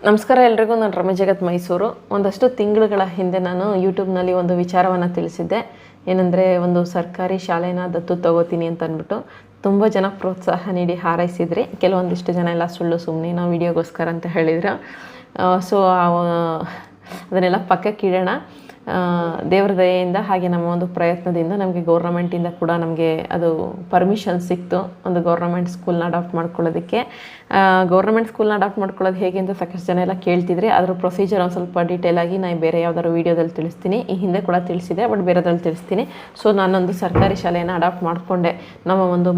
ನಮಸ್ಕಾರ ಎಲ್ರಿಗೂ. ನಾನು ರಮ್ಯ ಜಗತ್ ಮೈಸೂರು. ಒಂದಷ್ಟು ತಿಂಗಳುಗಳ ಹಿಂದೆ ನಾನು ಯೂಟ್ಯೂಬ್ನಲ್ಲಿ ಒಂದು ವಿಚಾರವನ್ನು ತಿಳಿಸಿದ್ದೆ. ಏನಂದರೆ, ಒಂದು ಸರ್ಕಾರಿ ಶಾಲೆನ ದತ್ತು ತಗೋತೀನಿ ಅಂತ ಅಂದ್ಬಿಟ್ಟು ತುಂಬ ಜನ ಪ್ರೋತ್ಸಾಹ ನೀಡಿ ಹಾರೈಸಿದ್ರಿ. ಕೆಲವೊಂದಿಷ್ಟು ಜನ ಎಲ್ಲ ಸುಳ್ಳು ಸುಮ್ಮನೆ ನಾವು ವಿಡಿಯೋಗೋಸ್ಕರ ಅಂತ ಹೇಳಿದ್ರು. ಸೊ ಅದನ್ನೆಲ್ಲ ಪಕ್ಕಕ್ಕೆ ಇಡೋಣ. ದೇವರ ದಯೆಯಿಂದ ಹಾಗೆ ನಮ್ಮ ಒಂದು ಪ್ರಯತ್ನದಿಂದ ನಮಗೆ ಗೌರ್ನಮೆಂಟಿಂದ ಕೂಡ ನಮಗೆ ಅದು ಪರ್ಮಿಷನ್ ಸಿಕ್ತು, ಒಂದು ಗೌರ್ನಮೆಂಟ್ ಸ್ಕೂಲ್ನ ಅಡಾಪ್ಟ್ ಮಾಡ್ಕೊಳ್ಳೋದಕ್ಕೆ. ಗೌರ್ನಮೆಂಟ್ ಸ್ಕೂಲ್ನ ಅಡಾಪ್ಟ್ ಮಾಡ್ಕೊಳ್ಳೋದು ಹೇಗೆ ಅಂತ ಸಾಕಷ್ಟು ಜನ ಎಲ್ಲ ಕೇಳ್ತಿದ್ರೆ, ಅದರ ಪ್ರೊಸೀಜರ್ ಒಂದು ಸ್ವಲ್ಪ ಡೀಟೇಲಾಗಿ ನಾನು ಬೇರೆ ಯಾವ್ದಾದ್ರು ವೀಡಿಯೋದಲ್ಲಿ ತಿಳಿಸ್ತೀನಿ. ಈ ಹಿಂದೆ ಕೂಡ ತಿಳಿಸಿದೆ, ಬಟ್ ಬೇರೆದ್ರಲ್ಲಿ ತಿಳಿಸ್ತೀನಿ. ಸೊ ನಾನೊಂದು ಸರ್ಕಾರಿ ಶಾಲೆಯನ್ನು ಅಡಾಪ್ಟ್ ಮಾಡಿಕೊಂಡೆ. ನಮ್ಮ ಒಂದು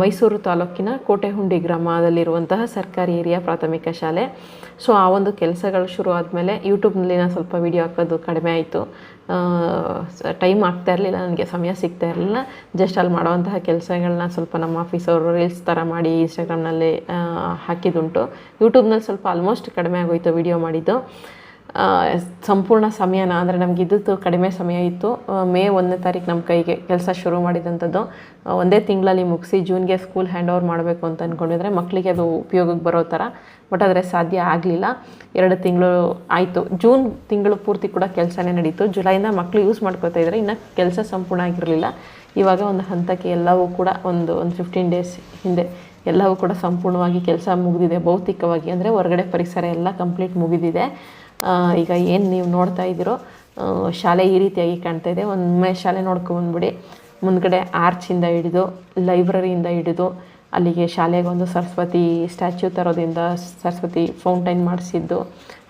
ಮೈಸೂರು ತಾಲೂಕಿನ ಕೋಟೆಹುಂಡಿ ಗ್ರಾಮದಲ್ಲಿರುವಂತಹ ಸರ್ಕಾರಿ ಹಿರಿಯ ಪ್ರಾಥಮಿಕ ಶಾಲೆ. ಸೊ ಆ ಒಂದು ಕೆಲಸಗಳು ಶುರು ಆದಮೇಲೆ ಯೂಟ್ಯೂಬ್ನಲ್ಲಿ ನಾನು ಸ್ವಲ್ಪ ವೀಡಿಯೋ ಹಾಕೋದು ಕಡಿಮೆ ಆಯಿತು. ಟೈಮ್ ಆಗ್ತಾ ಇರಲಿಲ್ಲ, ನನಗೆ ಸಮಯ ಸಿಗ್ತಾ ಇರಲಿಲ್ಲ. ಜಸ್ಟ್ ಅಲ್ಲಿ ಮಾಡುವಂತಹ ಕೆಲಸಗಳನ್ನ ಸ್ವಲ್ಪ ನಮ್ಮ ಆಫೀಸವರು ರೀಲ್ಸ್ ಥರ ಮಾಡಿ ಇನ್ಸ್ಟಾಗ್ರಾಮ್ನಲ್ಲಿ ಹಾಕಿದ್ದುಂಟು. ಯೂಟ್ಯೂಬ್ನಲ್ಲಿ ಸ್ವಲ್ಪ ಆಲ್ಮೋಸ್ಟ್ ಕಡಿಮೆ ಆಗೋಯಿತು ವೀಡಿಯೋ ಮಾಡಿದ್ದು. ಸಂಪೂರ್ಣ ಸಮಯನ ಅಂದರೆ ನಮಗಿದ್ದು ಕಡಿಮೆ ಸಮಯ ಇತ್ತು. ಮೇ 1ನೇ ತಾರೀಕು ನಮ್ಮ ಕೈಗೆ ಕೆಲಸ ಶುರು ಮಾಡಿದಂಥದ್ದು. ಒಂದೇ ತಿಂಗಳಲ್ಲಿ ಮುಗಿಸಿ ಜೂನ್ಗೆ ಸ್ಕೂಲ್ ಹ್ಯಾಂಡ್ ಓವರ್ ಮಾಡಬೇಕು ಅಂತ ಅಂದ್ಕೊಂಡಿದ್ರೆ ಮಕ್ಕಳಿಗೆ ಅದು ಉಪಯೋಗಕ್ಕೆ ಬರೋ ಥರ. ಬಟ್ ಆದರೆ ಸಾಧ್ಯ ಆಗಲಿಲ್ಲ. 2 ತಿಂಗಳು ಆಯಿತು. ಜೂನ್ ತಿಂಗಳು ಪೂರ್ತಿ ಕೂಡ ಕೆಲಸನೇ ನಡೀತು. ಜುಲೈಯಿಂದ ಮಕ್ಕಳು ಯೂಸ್ ಮಾಡ್ಕೋತಾ ಇದ್ದಾರೆ. ಇನ್ನು ಕೆಲಸ ಸಂಪೂರ್ಣ ಆಗಿರಲಿಲ್ಲ. ಇವಾಗ ಒಂದು ಹಂತಕ್ಕೆ ಎಲ್ಲವೂ ಕೂಡ ಒಂದು 15 ಡೇಸ್ ಹಿಂದೆ ಎಲ್ಲವೂ ಕೂಡ ಸಂಪೂರ್ಣವಾಗಿ ಕೆಲಸ ಮುಗಿದಿದೆ. ಭೌತಿಕವಾಗಿ ಅಂದರೆ ಹೊರಗಡೆ ಪರಿಸರ ಎಲ್ಲ ಕಂಪ್ಲೀಟ್ ಮುಗಿದಿದೆ. ಈಗ ಏನು ನೀವು ನೋಡ್ತಾ ಇದ್ದೀರೋ ಶಾಲೆ ಈ ರೀತಿಯಾಗಿ ಕಾಣ್ತಾ ಇದೆ. ಒಮ್ಮೆ ಶಾಲೆ ನೋಡ್ಕೊಂಡ್ಬಿಡಿ. ಮುಂದ್ಗಡೆ ಆರ್ಚಿಂದ ಹಿಡಿದು, ಲೈಬ್ರರಿಯಿಂದ ಹಿಡಿದು, ಅಲ್ಲಿಗೆ ಶಾಲೆಗೆ ಒಂದು ಸರಸ್ವತಿ ಸ್ಟ್ಯಾಚ್ಯೂ ತರೋದ್ರಿಂದ ಸರಸ್ವತಿ ಫೌಂಟೈನ್ ಮಾಡಿಸಿದ್ದು,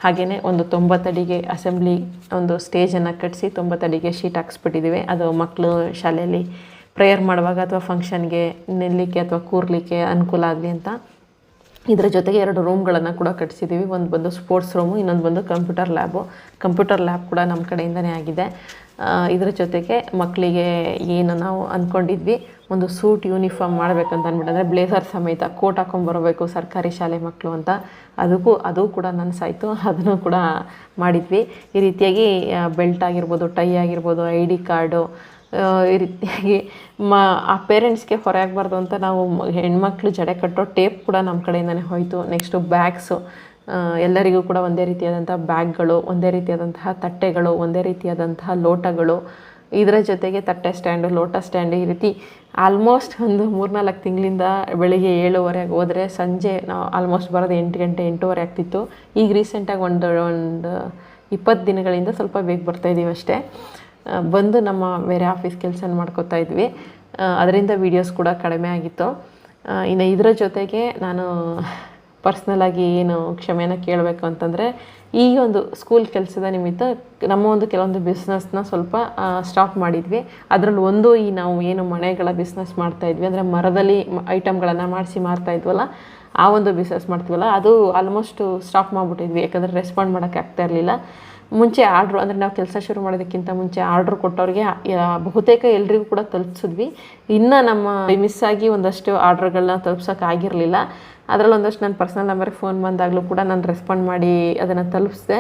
ಹಾಗೆಯೇ ಒಂದು 90 ಅಡಿಗೆ ಅಸೆಂಬ್ಲಿ ಒಂದು ಸ್ಟೇಜನ್ನು ಕಟ್ಟಿಸಿ 90 ಅಡಿಗೆ ಶೀಟ್ ಹಾಕ್ಸ್ಬಿಟ್ಟಿದ್ದೀವಿ. ಅದು ಮಕ್ಕಳು ಶಾಲೆಯಲ್ಲಿ ಪ್ರೇಯರ್ ಮಾಡುವಾಗ ಅಥವಾ ಫಂಕ್ಷನ್ಗೆ ನಿಲ್ಲಲಿಕ್ಕೆ ಅಥವಾ ಕೂರಲಿಕ್ಕೆ ಅನುಕೂಲ ಆಗಲಿ ಅಂತ. ಇದರ ಜೊತೆಗೆ 2 ರೂಮ್ಗಳನ್ನು ಕೂಡ ಕಟ್ಟಿಸಿದ್ದೀವಿ. ಒಂದು ಬಂದು ಸ್ಪೋರ್ಟ್ಸ್ ರೂಮು, ಇನ್ನೊಂದು ಬಂದು ಕಂಪ್ಯೂಟರ್ ಲ್ಯಾಬ್ ಕೂಡ ನಮ್ಮ ಕಡೆಯಿಂದನೇ ಆಗಿದೆ. ಇದರ ಜೊತೆಗೆ ಮಕ್ಕಳಿಗೆ ಏನು ನಾವು ಅಂದ್ಕೊಂಡಿದ್ವಿ, ಒಂದು ಸೂಟ್ ಯೂನಿಫಾರ್ಮ್ ಮಾಡಬೇಕಂತ ಅಂದ್ಬಿಟ್ಟು, ಅಂದರೆ ಬ್ಲೇಸರ್ ಸಮೇತ ಕೋಟ್ ಹಾಕೊಂಡ್ಬರಬೇಕು ಸರ್ಕಾರಿ ಶಾಲೆ ಮಕ್ಕಳು ಅಂತ, ಅದು ಕೂಡ ನನಸಾಯಿತು. ಅದನ್ನು ಕೂಡ ಮಾಡಿದ್ವಿ. ಈ ರೀತಿಯಾಗಿ ಬೆಲ್ಟ್ ಆಗಿರ್ಬೋದು, ಟೈ ಆಗಿರ್ಬೋದು, ID ಕಾರ್ಡು, ಈ ರೀತಿಯಾಗಿ ಆ ಪೇರೆಂಟ್ಸ್ಗೆ ಹೊರೆ ಆಗಬಾರ್ದು ಅಂತ ನಾವು ಹೆಣ್ಮಕ್ಳು ಜಡೆ ಕಟ್ಟೋ ಟೇಪ್ ಕೂಡ ನಮ್ಮ ಕಡೆಯಿಂದನೇ ಹೋಯಿತು. ನೆಕ್ಸ್ಟು ಬ್ಯಾಗ್ಸು, ಎಲ್ಲರಿಗೂ ಕೂಡ ಒಂದೇ ರೀತಿಯಾದಂಥ ಬ್ಯಾಗ್ಗಳು, ಒಂದೇ ರೀತಿಯಾದಂತಹ ತಟ್ಟೆಗಳು, ಒಂದೇ ರೀತಿಯಾದಂತಹ ಲೋಟಗಳು, ಇದರ ಜೊತೆಗೆ ತಟ್ಟೆ ಸ್ಟ್ಯಾಂಡು, ಲೋಟ ಸ್ಟ್ಯಾಂಡು, ಈ ರೀತಿ ಆಲ್ಮೋಸ್ಟ್ ಒಂದು 3-4 ತಿಂಗಳಿಂದ ಬೆಳಿಗ್ಗೆ 7:30 ಹೋದರೆ ಸಂಜೆ ನಾವು ಆಲ್ಮೋಸ್ಟ್ ಬರೋದು 8 ಗಂಟೆ 8:30 ಆಗ್ತಿತ್ತು. ಈಗ ರೀಸೆಂಟಾಗಿ ಒಂದು 20 ದಿನಗಳಿಂದ ಸ್ವಲ್ಪ ಬೇಗ ಬರ್ತಾಯಿದ್ದೀವಿ ಅಷ್ಟೇ. ಬಂದು ನಮ್ಮ ಬೇರೆ ಆಫೀಸ್ ಕೆಲಸ ಮಾಡ್ಕೋತಾ ಇದ್ವಿ. ಅದರಿಂದ ವೀಡಿಯೋಸ್ ಕೂಡ ಕಡಿಮೆ ಆಗಿತ್ತು. ಇನ್ನು ಇದರ ಜೊತೆಗೆ ನಾನು ಪರ್ಸ್ನಲಾಗಿ ಏನು ಕ್ಷಮೆನ ಕೇಳಬೇಕು ಅಂತಂದರೆ, ಈ ಒಂದು ಸ್ಕೂಲ್ ಕೆಲಸದ ನಿಮಿತ್ತ ನಮ್ಮ ಒಂದು ಕೆಲವೊಂದು ಬಿಸ್ನೆಸ್ನ ಸ್ವಲ್ಪ ಸ್ಟಾಪ್ ಮಾಡಿದ್ವಿ. ಅದರಲ್ಲಿ ಒಂದು ನಾವು ಏನು ಮನೆಗಳ ಬಿಸ್ನೆಸ್ ಮಾಡ್ತಾಯಿದ್ವಿ, ಅಂದರೆ ಮರದಲ್ಲಿ ಐಟಮ್ಗಳನ್ನು ಮಾಡಿಸಿ ಮಾರ್ತಾಯಿದ್ವಲ್ಲ, ಆ ಒಂದು ಬಿಸ್ನೆಸ್ ಮಾಡ್ತೀವಲ್ಲ, ಅದು ಆಲ್ಮೋಸ್ಟು ಸ್ಟಾಪ್ ಮಾಡಿಬಿಟ್ಟಿದ್ವಿ. ಯಾಕಂದರೆ ರೆಸ್ಪಾಂಡ್ ಮಾಡೋಕ್ಕೆ ಆಗ್ತಾ ಇರಲಿಲ್ಲ. ಮುಂಚೆ ಆರ್ಡ್ರು, ಅಂದರೆ ನಾವು ಕೆಲಸ ಶುರು ಮಾಡೋದಕ್ಕಿಂತ ಮುಂಚೆ ಆರ್ಡ್ರ್ ಕೊಟ್ಟವ್ರಿಗೆ ಬಹುತೇಕ ಎಲ್ರಿಗೂ ಕೂಡ ತಲುಪಿಸಿದ್ವಿ. ಇನ್ನು ನಮ್ಮ ಮಿಸ್ ಆಗಿ ಒಂದಷ್ಟು ಆರ್ಡ್ರ್ಗಳನ್ನ ತಲುಪ್ಸೋಕ್ಕಾಗಿರಲಿಲ್ಲ. ಅದರಲ್ಲಿ ಒಂದಷ್ಟು ನನ್ನ ಪರ್ಸ್ನಲ್ ನಂಬರ್ಗೆ ಫೋನ್ ಬಂದಾಗಲೂ ಕೂಡ ನಾನು ರೆಸ್ಪಾಂಡ್ ಮಾಡಿ ಅದನ್ನು ತಲುಪಿಸಿದೆ.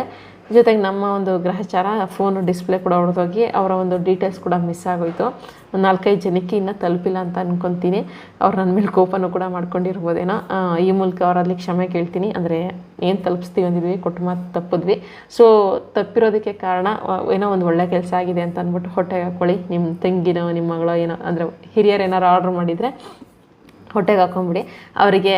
ಜೊತೆಗೆ ನಮ್ಮ ಒಂದು ಗ್ರಹಚಾರ ಫೋನು ಡಿಸ್ಪ್ಲೇ ಕೂಡ ಹೊಡೆದೋಗಿ ಅವರ ಒಂದು ಡೀಟೇಲ್ಸ್ ಕೂಡ ಮಿಸ್ ಆಗೋಯಿತು. ಒಂದು 4-5 ಜನಕ್ಕೆ ಇನ್ನೂ ತಲುಪಿಲ್ಲ ಅಂತ ಅಂದ್ಕೊತೀನಿ. ಅವ್ರು ನನ್ನ ಮೇಲೆ ಕೋಪನೂ ಕೂಡ ಮಾಡ್ಕೊಂಡಿರ್ಬೋದೇನೋ. ಈ ಮೂಲಕ ಅವರಲ್ಲಿ ಕ್ಷಮೆ ಕೇಳ್ತೀನಿ. ಅಂದರೆ ಏನು ತಲುಪಿಸ್ತೀವಿ ಅಂದಿದ್ವಿ, ಕೊಟ್ಟು ಮಾತು ತಪ್ಪಿದ್ವಿ. ಸೊ ತಪ್ಪಿರೋದಕ್ಕೆ ಕಾರಣ ಏನೋ ಒಂದು ಒಳ್ಳೆ ಕೆಲಸ ಆಗಿದೆ ಅಂತ ಅಂದ್ಬಿಟ್ಟು ಹೊಟ್ಟೆಗೆ ಹಾಕ್ಕೊಳ್ಳಿ. ನಿಮ್ಮ ತಂಗಿನೋ ನಿಮ್ಮ ಮಗಳೋ ಏನೋ, ಅಂದರೆ ಹಿರಿಯರು ಏನಾರು ಆರ್ಡ್ರ್ ಮಾಡಿದರೆ ಹೊಟ್ಟೆಗೆ ಹಾಕೊಂಬಿಡಿ. ಅವರಿಗೆ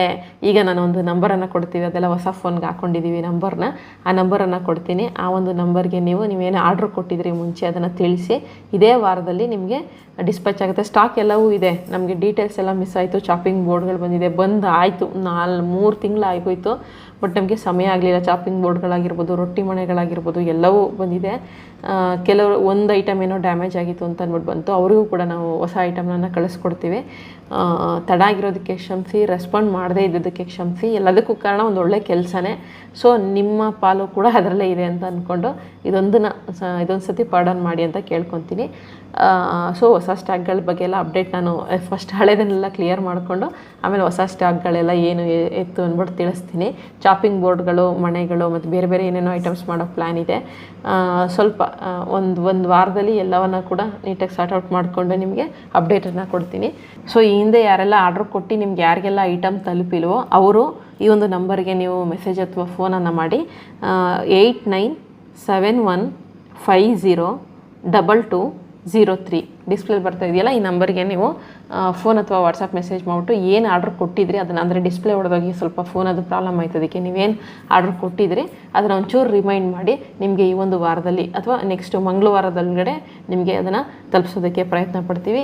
ಈಗ ನಾನು ಒಂದು ನಂಬರನ್ನು ಕೊಡ್ತೀವಿ, ಅದೆಲ್ಲ ಹೊಸ ಫೋನ್ಗೆ ಹಾಕ್ಕೊಂಡಿದ್ದೀವಿ ನಂಬರ್ನ. ಆ ನಂಬರನ್ನು ಕೊಡ್ತೀನಿ. ಆ ಒಂದು ನಂಬರ್ಗೆ ನೀವೇನು ಆರ್ಡ್ರ್ ಕೊಟ್ಟಿದ್ರಿ ಮುಂಚೆ ಅದನ್ನು ತಿಳಿಸಿ. ಇದೇ ವಾರದಲ್ಲಿ ನಿಮಗೆ ಡಿಸ್ಪ್ಯಾಚ್ ಆಗುತ್ತೆ. ಸ್ಟಾಕ್ ಎಲ್ಲವೂ ಇದೆ. ನಮಗೆ ಡೀಟೇಲ್ಸ್ ಎಲ್ಲ ಮಿಸ್ ಆಯಿತು. ಚಾಪಿಂಗ್ ಬೋರ್ಡ್ಗಳು ಬಂದಿದೆ, ಆಯಿತು 3 ತಿಂಗಳು ಆಗೋಯಿತು. ಬಟ್ ನಮಗೆ ಸಮಯ ಆಗಲಿಲ್ಲ. ಚಾಪಿಂಗ್ ಬೋರ್ಡ್ಗಳಾಗಿರ್ಬೋದು, ರೊಟ್ಟಿ ಮಣೆಗಳಾಗಿರ್ಬೋದು ಎಲ್ಲವೂ ಬಂದಿದೆ. ಕೆಲವರು ಒಂದು ಐಟಮ್ ಏನೋ ಡ್ಯಾಮೇಜ್ ಆಗಿತ್ತು ಅಂತ ಅಂದ್ಬಿಟ್ಟು ಬಂತು. ಅವರಿಗೂ ಕೂಡ ನಾವು ಹೊಸ ಐಟಮ್ನ ಕಳಿಸ್ಕೊಡ್ತೀವಿ. ತಡ ಆಗಿರೋದಕ್ಕೆ ಕ್ಷಮಿಸಿ, ರೆಸ್ಪಾಂಡ್ ಮಾಡದೇ ಇದ್ದದಕ್ಕೆ ಕ್ಷಮಿಸಿ. ಎಲ್ಲದಕ್ಕೂ ಕಾರಣ ಒಂದು ಒಳ್ಳೆ ಕೆಲಸನೇ. ಸೊ ನಿಮ್ಮ ಪಾಲು ಕೂಡ ಅದರಲ್ಲೇ ಇದೆ ಅಂತ ಅಂದ್ಕೊಂಡು ಇದೊಂದು ಸತಿ ಪಾರ್ಡನ್ ಮಾಡಿ ಅಂತ ಕೇಳ್ಕೊತೀನಿ. ಸೊ ಹೊಸ ಸ್ಟಾಕ್ಗಳ ಬಗ್ಗೆ ಎಲ್ಲ ಅಪ್ಡೇಟ್ ನಾನು ಫಸ್ಟ್ ಹಳೆದನ್ನೆಲ್ಲ ಕ್ಲಿಯರ್ ಮಾಡಿಕೊಂಡು ಆಮೇಲೆ ಹೊಸ ಸ್ಟಾಕ್ಗಳೆಲ್ಲ ಏನು ಎತ್ತು ಅಂದ್ಬಿಟ್ಟು ತಿಳಿಸ್ತೀನಿ. ಚಾಪಿಂಗ್ ಬೋರ್ಡ್ಗಳು, ಮಣೆಗಳು ಮತ್ತು ಬೇರೆ ಬೇರೆ ಏನೇನೋ ಐಟಮ್ಸ್ ಮಾಡೋ ಪ್ಲ್ಯಾನ್ ಇದೆ. ಸ್ವಲ್ಪ ಒಂದು ವಾರದಲ್ಲಿ ಎಲ್ಲವನ್ನ ಕೂಡ ನೀಟಾಗಿ ಸಾರ್ಟ್ ಔಟ್ ಮಾಡಿಕೊಂಡು ನಿಮಗೆ ಅಪ್ಡೇಟನ್ನು ಕೊಡ್ತೀನಿ. ಸೊ ಈ ಹಿಂದೆ ಯಾರೆಲ್ಲ ಆರ್ಡ್ರ್ ಕೊಟ್ಟು ನಿಮ್ಗೆ ಯಾರಿಗೆಲ್ಲ ಐಟಮ್ ತಲುಪಿಲ್ವೋ ಅವರು ಈ ಒಂದು ನಂಬರ್ಗೆ ನೀವು ಮೆಸೇಜ್ ಅಥವಾ ಫೋನನ್ನು ಮಾಡಿ 8971502203 ಡಿಸ್ಪ್ಲೇ ಬರ್ತಾ ಇದೆಯಲ್ಲ, ಈ ನಂಬರ್ಗೆ ನೀವು ಫೋನ್ ಅಥವಾ ವಾಟ್ಸಪ್ ಮೆಸೇಜ್ ಮಾಡಿಬಿಟ್ಟು ಏನು ಆರ್ಡ್ರ್ ಕೊಟ್ಟಿದ್ರಿ ಅದನ್ನು, ಅಂದರೆ ಡಿಸ್ಪ್ಲೇ ಹೊಡೆದೋಗಿ ಸ್ವಲ್ಪ ಫೋನ್ ಅದು ಪ್ರಾಬ್ಲಮ್ ಆಯ್ತು, ಅದಕ್ಕೆ ನೀವೇನು ಆರ್ಡ್ರ್ ಕೊಟ್ಟಿದ್ರಿ ಅದನ್ನು ಒಂಚೂರು ರಿಮೈಂಡ್ ಮಾಡಿ ನಿಮಗೆ ಈ ಒಂದು ವಾರದಲ್ಲಿ ಅಥವಾ ನೆಕ್ಸ್ಟ್ ಮಂಗಳವಾರದೊಳಗಡೆ ನಿಮಗೆ ಅದನ್ನು ತಲುಪಿಸೋದಕ್ಕೆ ಪ್ರಯತ್ನ ಪಡ್ತೀವಿ.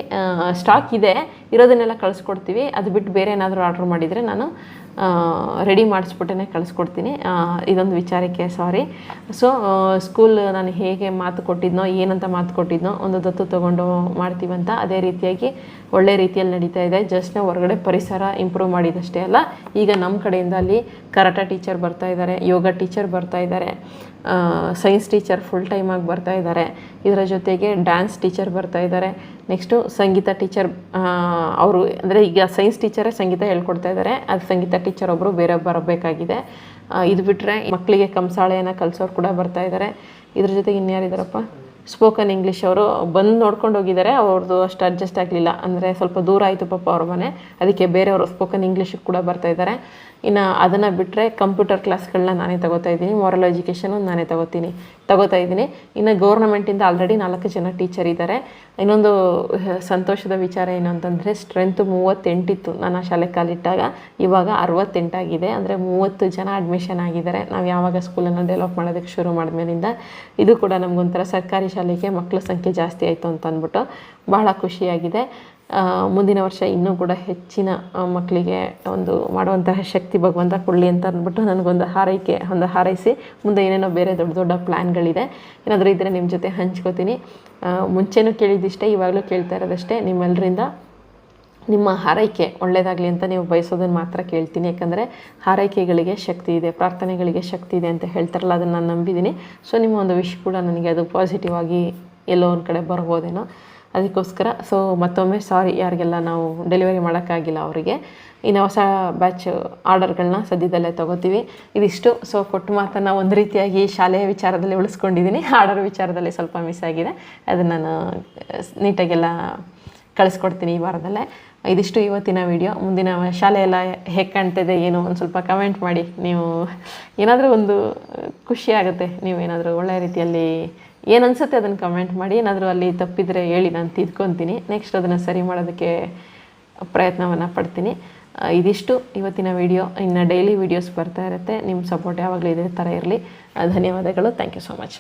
ಸ್ಟಾಕ್ ಇದೆ, ಇರೋದನ್ನೆಲ್ಲ ಕಳಿಸ್ಕೊಡ್ತೀವಿ. ಅದು ಬಿಟ್ಟು ಬೇರೆ ಏನಾದರೂ ಆರ್ಡ್ರ್ ಮಾಡಿದರೆ ನಾನು ರೆಡಿ ಮಾಡಿಸ್ಬಿಟ್ಟೇ ಕಳಿಸ್ಕೊಡ್ತೀನಿ. ಇದೊಂದು ವಿಚಾರಕ್ಕೆ ಸಾರಿ. ಸೊ ಸ್ಕೂಲ್ ನಾನು ಹೇಗೆ ಮಾತು ಕೊಟ್ಟಿದ್ನೋ, ಏನಂತ ಮಾತು ಕೊಟ್ಟಿದ್ನೋ, ಒಂದು ದತ್ತು ತೊಗೊಂಡು ಮಾಡ್ತೀವಂತ ಅದೇ ರೀತಿಯಾಗಿ ಒಳ್ಳೆ ರೀತಿಯಲ್ಲಿ ನಡೀತಾ ಇದೆ. ಜಸ್ಟ್ ಹೊರಗಡೆ ಪರಿಸರ ಇಂಪ್ರೂವ್ ಮಾಡಿದಷ್ಟೇ ಅಲ್ಲ, ಈಗ ನಮ್ಮ ಕಡೆಯಿಂದ ಅಲ್ಲಿ ಕರಾಟೆ ಟೀಚರ್ ಬರ್ತಾ ಇದ್ದಾರೆ, ಯೋಗ ಟೀಚರ್ ಬರ್ತಾ ಇದ್ದಾರೆ, ಸೈನ್ಸ್ ಟೀಚರ್ ಫುಲ್ ಟೈಮಾಗಿ ಬರ್ತಾ ಇದ್ದಾರೆ, ಇದರ ಜೊತೆಗೆ ಡ್ಯಾನ್ಸ್ ಟೀಚರ್ ಬರ್ತಾ ಇದ್ದಾರೆ, ನೆಕ್ಸ್ಟು ಸಂಗೀತ ಟೀಚರ್ ಅವರು, ಅಂದರೆ ಈಗ ಸೈನ್ಸ್ ಟೀಚರೇ ಸಂಗೀತ ಹೇಳ್ಕೊಡ್ತಾ ಇದ್ದಾರೆ, ಅದು ಸಂಗೀತ ಟೀಚರ್ ಒಬ್ಬರು ಬೇರೆ ಬರಬೇಕಾಗಿದೆ. ಇದು ಬಿಟ್ಟರೆ ಮಕ್ಕಳಿಗೆ ಕಂಸಾಳೆಯನ್ನು ಕಲಿಸೋರು ಕೂಡ ಬರ್ತಾ ಇದ್ದಾರೆ. ಇದ್ರ ಜೊತೆಗೆ ಇನ್ಯಾರಿದ್ದಾರಪ್ಪ, ಸ್ಪೋಕನ್ ಇಂಗ್ಲೀಷ್ ಅವರು ಬಂದು ನೋಡ್ಕೊಂಡು ಹೋಗಿದ್ದಾರೆ. ಅವ್ರದ್ದು ಅಷ್ಟು ಅಡ್ಜಸ್ಟ್ ಆಗಲಿಲ್ಲ, ಅಂದರೆ ಸ್ವಲ್ಪ ದೂರ ಆಯಿತು ಪಾಪ ಅವ್ರ ಮನೆ, ಅದಕ್ಕೆ ಬೇರೆಯವರು ಸ್ಪೋಕನ್ ಇಂಗ್ಲೀಷಿಗೆ ಕೂಡ ಬರ್ತಾ ಇದ್ದಾರೆ. ಇನ್ನು ಅದನ್ನು ಬಿಟ್ಟರೆ ಕಂಪ್ಯೂಟರ್ ಕ್ಲಾಸ್ಗಳನ್ನ ನಾನೇ ತಗೋತಾ ಇದ್ದೀನಿ, ಮಾರಲ್ ಎಜುಕೇಷನು ನಾನೇ ತಗೋತಾ ಇದ್ದೀನಿ. ಇನ್ನು ಗೌರ್ನಮೆಂಟಿಂದ ಆಲ್ರೆಡಿ 4 ಜನ ಟೀಚರ್ ಇದ್ದಾರೆ. ಇನ್ನೊಂದು ಸಂತೋಷದ ವಿಚಾರ ಏನು ಅಂತಂದರೆ, ಸ್ಟ್ರೆಂತ್ 38 ಇತ್ತು ನಾನು ಆ ಶಾಲೆ ಕಾಲಿಟ್ಟಾಗ, ಇವಾಗ 68 ಆಗಿದೆ. ಅಂದರೆ 30 ಜನ ಅಡ್ಮಿಷನ್ ಆಗಿದ್ದಾರೆ ನಾವು ಯಾವಾಗ ಸ್ಕೂಲನ್ನು ಡೆವಲಪ್ ಮಾಡೋದಕ್ಕೆ ಶುರು ಮಾಡಿದ್ಮೇಲಿಂದ. ಇದು ಕೂಡ ನಮಗೊಂಥರ ಸರ್ಕಾರಿ ಶಾಲೆಗೆ ಮಕ್ಕಳ ಸಂಖ್ಯೆ ಜಾಸ್ತಿ ಆಯಿತು ಅಂತ ಅಂದ್ಬಿಟ್ಟು ಬಹಳ ಖುಷಿಯಾಗಿದೆ. ಮುಂದಿನ ವರ್ಷ ಇನ್ನೂ ಕೂಡ ಹೆಚ್ಚಿನ ಮಕ್ಕಳಿಗೆ ಒಂದು ಮಾಡುವಂತಹ ಶಕ್ತಿ ಭಗವಂತ ಕೊಡಲಿ ಅಂತ ಅಂದ್ಬಿಟ್ಟು ನನಗೊಂದು ಹಾರೈಸಿ ಮುಂದೆ ಏನೇನೋ ಬೇರೆ ದೊಡ್ಡ ದೊಡ್ಡ ಪ್ಲ್ಯಾನ್ಗಳಿದೆ. ಏನಾದರೂ ಇದ್ದರೆ ನಿಮ್ಮ ಜೊತೆ ಹಂಚ್ಕೋತೀನಿ. ಮುಂಚೆನೂ ಕೇಳಿದ್ದಿಷ್ಟೇ, ಇವಾಗಲೂ ಕೇಳ್ತಾ ಇರೋದಷ್ಟೇ, ನಿಮ್ಮೆಲ್ಲರಿಂದ ನಿಮ್ಮ ಹಾರೈಕೆ ಒಳ್ಳೆಯದಾಗಲಿ ಅಂತ ನೀವು ಬಯಸೋದನ್ನು ಮಾತ್ರ ಕೇಳ್ತೀನಿ. ಯಾಕಂದರೆ ಹಾರೈಕೆಗಳಿಗೆ ಶಕ್ತಿ ಇದೆ, ಪ್ರಾರ್ಥನೆಗಳಿಗೆ ಶಕ್ತಿ ಇದೆ ಅಂತ ಹೇಳ್ತಾರಲ್ಲ, ಅದನ್ನು ನಾನು ನಂಬಿದ್ದೀನಿ. ಸೊ ನಿಮ್ಮ ಒಂದು ವಿಶ್ ಕೂಡ ನನಗೆ ಅದು ಪಾಸಿಟಿವ್ ಆಗಿ ಎಲ್ಲೋ ಒಂದು ಕಡೆ ಬರ್ಬೋದೇನೋ, ಅದಕ್ಕೋಸ್ಕರ. ಸೊ ಮತ್ತೊಮ್ಮೆ ಸಾರಿ ಯಾರಿಗೆಲ್ಲ ನಾವು ಡೆಲಿವರಿ ಮಾಡೋಕ್ಕಾಗಿಲ್ಲ ಅವರಿಗೆ. ಇನ್ನು ಹೊಸ ಬ್ಯಾಚ್ ಆರ್ಡರ್ಗಳನ್ನ ಸದ್ಯದಲ್ಲೇ ತೊಗೋತೀವಿ. ಇದಿಷ್ಟು. ಸೊ ಕೊಟ್ಟು ಮಾತನ್ನು ಒಂದು ರೀತಿಯಾಗಿ ಶಾಲೆಯ ವಿಚಾರದಲ್ಲಿ ಉಳಿಸ್ಕೊಂಡಿದ್ದೀನಿ, ಆರ್ಡರ್ ವಿಚಾರದಲ್ಲಿ ಸ್ವಲ್ಪ ಮಿಸ್ ಆಗಿದೆ. ಅದನ್ನು ನಾನು ನೀಟಾಗೆಲ್ಲ ಕಳಿಸ್ಕೊಡ್ತೀನಿ ಈ ವಾರದಲ್ಲೇ. ಇದಿಷ್ಟು ಇವತ್ತಿನ ವಿಡಿಯೋ. ಮುಂದಿನ ಶಾಲೆ ಎಲ್ಲ ಹೇಗೆ ಕಾಣ್ತಿದೆ ಏನು ಒಂದು ಸ್ವಲ್ಪ ಕಮೆಂಟ್ ಮಾಡಿ. ನೀವು ಏನಾದರೂ ಒಂದು ಖುಷಿ ಆಗುತ್ತೆ, ನೀವೇನಾದರೂ ಒಳ್ಳೆಯ ರೀತಿಯಲ್ಲಿ ಏನು ಅನಿಸುತ್ತೆ ಅದನ್ನು ಕಮೆಂಟ್ ಮಾಡಿ. ಏನಾದರೂ ಅಲ್ಲಿ ತಪ್ಪಿದರೆ ಹೇಳಿ, ನಾನು ತಿದ್ಕೊತೀನಿ. ನೆಕ್ಸ್ಟ್ ಅದನ್ನು ಸರಿ ಮಾಡೋದಕ್ಕೆ ಪ್ರಯತ್ನವನ್ನು ಪಡ್ತೀನಿ. ಇದಿಷ್ಟು ಇವತ್ತಿನ ವಿಡಿಯೋ. ಇನ್ನು ಡೈಲಿ ವೀಡಿಯೋಸ್ ಬರ್ತಾ ಇರುತ್ತೆ. ನಿಮ್ಮ ಸಪೋರ್ಟ್ ಯಾವಾಗಲೂ ಇದೇ ಥರ ಇರಲಿ. ಧನ್ಯವಾದಗಳು. Thank you so much.